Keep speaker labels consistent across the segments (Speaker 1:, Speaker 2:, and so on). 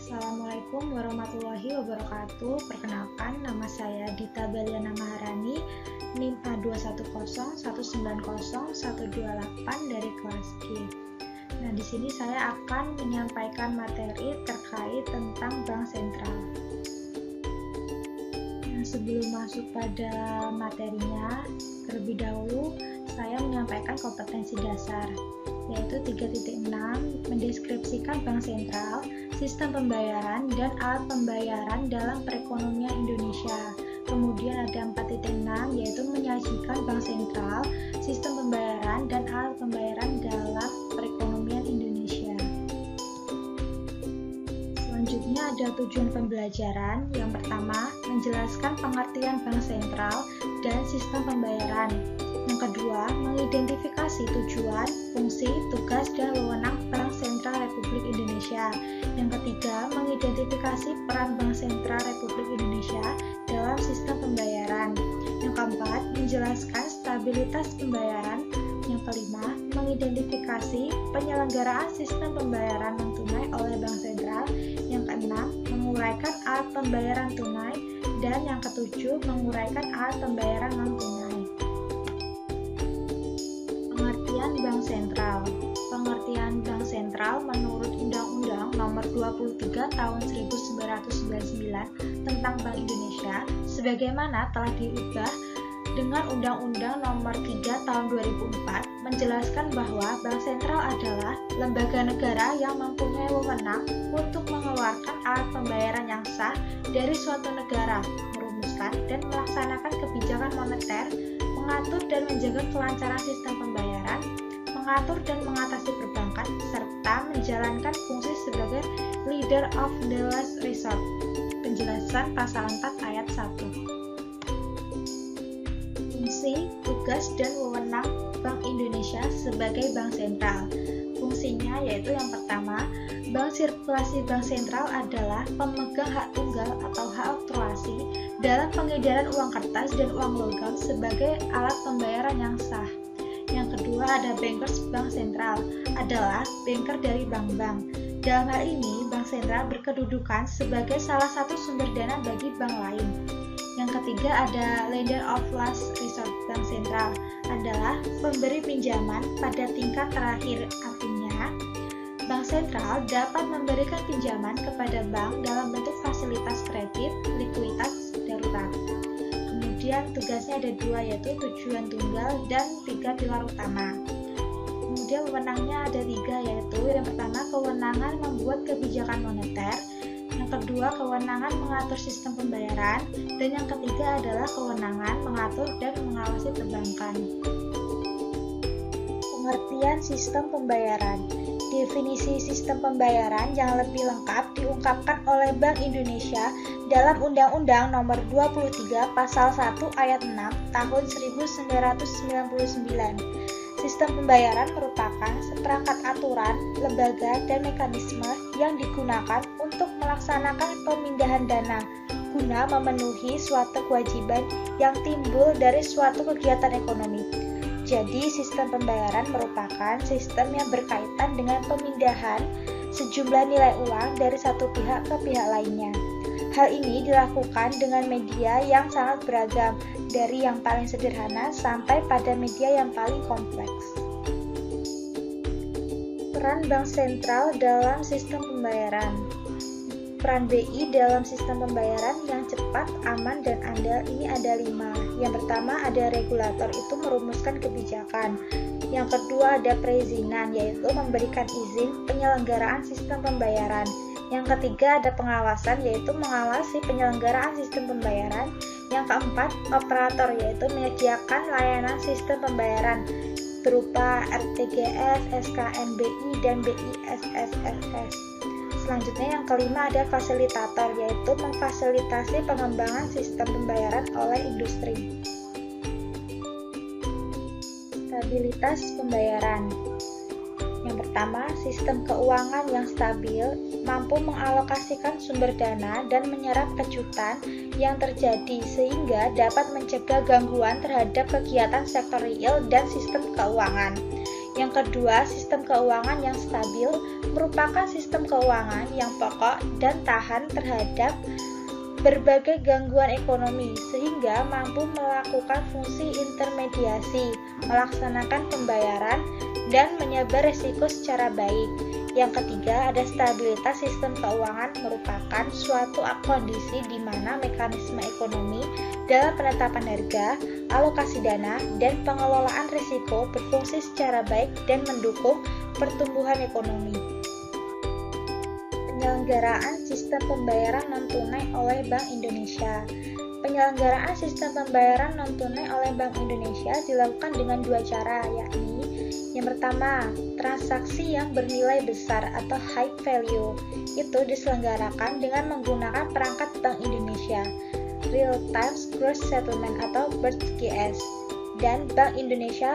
Speaker 1: Assalamualaikum warahmatullahi wabarakatuh. Perkenalkan, nama saya Dita Baliana Maharani, NIM A210190128 dari kelas G. Nah, di sini saya akan menyampaikan materi terkait tentang Bank Sentral. Nah, sebelum masuk pada materinya, terlebih dahulu saya menyampaikan kompetensi dasar, yaitu 3.6, mendeskripsikan Bank Sentral, sistem pembayaran, dan alat pembayaran dalam perekonomian Indonesia. Kemudian ada 4.6, yaitu menyajikan Bank Sentral, sistem pembayaran, dan alat pembayaran dalam perekonomian Indonesia. Selanjutnya ada tujuan pembelajaran. Yang pertama, menjelaskan pengertian Bank Sentral dan sistem pembayaran. Yang kedua, mengidentifikasi tujuan, fungsi, tugas, dan wewenang Bank Sentral Republik Indonesia. Yang ketiga, mengidentifikasi peran Bank Sentral Republik Indonesia dalam sistem pembayaran. Yang keempat, menjelaskan stabilitas pembayaran. Yang kelima, mengidentifikasi penyelenggaraan sistem pembayaran non-tunai oleh Bank Sentral. Yang keenam, menguraikan alat pembayaran tunai. Dan yang ketujuh, menguraikan alat pembayaran non-tunai. Pengertian Bank Sentral. Pengertian Bank Sentral menurut Undang-Undang Nomor 23 Tahun 1999 tentang Bank Indonesia sebagaimana telah diubah dengan Undang-Undang Nomor 3 Tahun 2004 menjelaskan bahwa Bank Sentral adalah lembaga negara yang mempunyai wewenang untuk mengeluarkan alat pembayaran yang sah dari suatu negara, merumuskan dan melaksanakan kebijakan moneter, mengatur dan menjaga kelancaran sistem pembayaran, mengatur dan mengatasi perbankan, serta menjalankan fungsi sebagai leader of the last resort. Penjelasan pasal 4 ayat 1. Fungsi, tugas, dan wewenang Bank Indonesia sebagai Bank Sentral. Fungsinya yaitu yang pertama, Bank Sirkulasi Bank Sentral adalah pemegang hak tunggal atau hak oktroasi dalam pengedaran uang kertas dan uang logam sebagai alat pembayaran yang sah. Yang kedua ada Bankers Bank Sentral, adalah banker dari bank-bank. Dalam hal ini, Bank Sentral berkedudukan sebagai salah satu sumber dana bagi bank lain. Yang ketiga ada Lender of Last Resort Bank Sentral, adalah pemberi pinjaman pada tingkat terakhir. Artinya, Bank Sentral dapat memberikan pinjaman kepada bank dalam bentuk fasilitas kredit, likuiditas darurat. Kemudian tugasnya ada dua, yaitu tujuan tunggal dan 3 pilar utama. Kemudian wewenangnya ada 3, yaitu yang pertama kewenangan membuat kebijakan moneter, yang kedua kewenangan mengatur sistem pembayaran, dan yang ketiga adalah kewenangan mengatur dan mengawasi perbankan. Pengertian sistem pembayaran. Definisi sistem pembayaran yang lebih lengkap diungkapkan oleh Bank Indonesia dalam Undang-Undang Nomor 23 Pasal 1 Ayat 6 Tahun 1999. Sistem pembayaran merupakan seperangkat aturan, lembaga, dan mekanisme yang digunakan untuk melaksanakan pemindahan dana guna memenuhi suatu kewajiban yang timbul dari suatu kegiatan ekonomi. Jadi, sistem pembayaran merupakan sistem yang berkaitan dengan pemindahan sejumlah nilai uang dari satu pihak ke pihak lainnya. Hal ini dilakukan dengan media yang sangat beragam, dari yang paling sederhana sampai pada media yang paling kompleks. Peran Bank Sentral dalam sistem pembayaran. Peran BI dalam sistem pembayaran yang cepat, aman, dan andal ini ada 5. Yang pertama ada regulator, itu merumuskan kebijakan. Yang kedua ada perizinan, yaitu memberikan izin penyelenggaraan sistem pembayaran. Yang ketiga ada pengawasan, yaitu mengawasi penyelenggaraan sistem pembayaran. Yang keempat operator, yaitu menyediakan layanan sistem pembayaran berupa RTGS, SKNBI, dan BISSFS. Selanjutnya yang kelima ada fasilitator, yaitu memfasilitasi pengembangan sistem pembayaran oleh industri. Stabilitas pembayaran. Yang pertama, sistem keuangan yang stabil mampu mengalokasikan sumber dana dan menyerap kejutan yang terjadi sehingga dapat mencegah gangguan terhadap kegiatan sektor real dan sistem keuangan. Yang kedua, sistem keuangan yang stabil merupakan sistem keuangan yang pokok dan tahan terhadap berbagai gangguan ekonomi sehingga mampu melakukan fungsi intermediasi, melaksanakan pembayaran, dan menyebar risiko secara baik. Yang ketiga, ada stabilitas sistem keuangan merupakan suatu kondisi di mana mekanisme ekonomi dalam penetapan harga, alokasi dana, dan pengelolaan risiko berfungsi secara baik dan mendukung pertumbuhan ekonomi. Penyelenggaraan sistem pembayaran non-tunai oleh Bank Indonesia. Penyelenggaraan sistem pembayaran non-tunai oleh Bank Indonesia dilakukan dengan dua cara, yakni yang pertama, transaksi yang bernilai besar atau high value. Itu diselenggarakan dengan menggunakan perangkat Bank Indonesia, Real Time Gross Settlement atau BERS, dan Bank Indonesia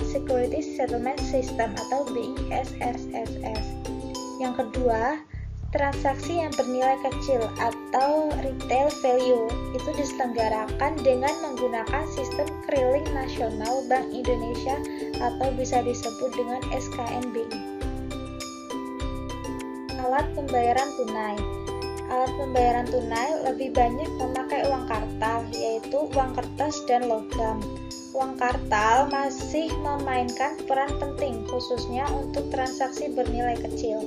Speaker 1: Securities Settlement System atau BISSSS. Yang kedua, transaksi yang bernilai kecil atau retail value itu diselenggarakan dengan menggunakan sistem keliling nasional Bank Indonesia atau bisa disebut dengan SKNBI. Alat pembayaran tunai. Alat pembayaran tunai lebih banyak memakai uang kartal, yaitu uang kertas dan logam. Uang kartal masih memainkan peran penting, khususnya untuk transaksi bernilai kecil.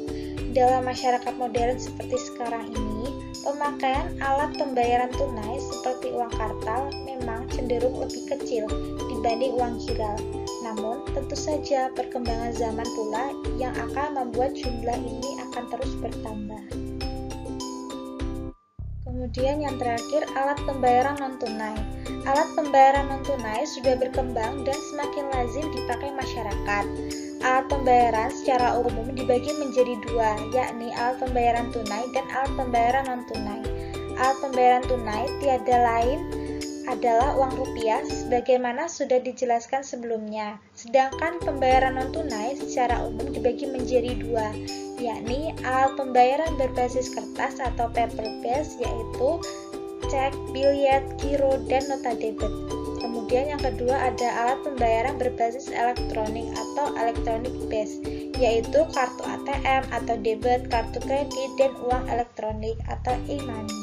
Speaker 1: Dalam masyarakat modern seperti sekarang ini, pemakaian alat pembayaran tunai seperti uang kartal memang cenderung lebih kecil dibanding uang giral. Namun, tentu saja perkembangan zaman pula yang akan membuat jumlah ini akan terus bertambah. Kemudian yang terakhir, alat pembayaran non-tunai. Alat pembayaran non-tunai sudah berkembang dan semakin lazim dipakai masyarakat. Alat pembayaran secara umum dibagi menjadi dua, yakni alat pembayaran tunai dan alat pembayaran non-tunai. Alat pembayaran tunai tiada lain adalah uang rupiah sebagaimana sudah dijelaskan sebelumnya. Sedangkan pembayaran non-tunai secara umum dibagi menjadi dua, yakni alat pembayaran berbasis kertas atau paper based, yaitu cek, biliet, giro, dan nota debit. Kemudian yang kedua ada alat pembayaran berbasis elektronik atau electronic based, yaitu kartu ATM atau debit, kartu kredit, dan uang elektronik atau e-money.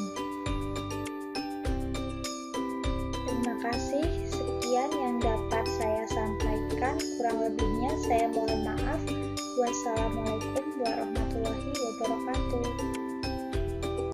Speaker 1: Terima kasih, sekian yang dapat saya sampaikan, kurang lebihnya saya mohon maaf. Wassalamualaikum warahmatullahi wabarakatuh.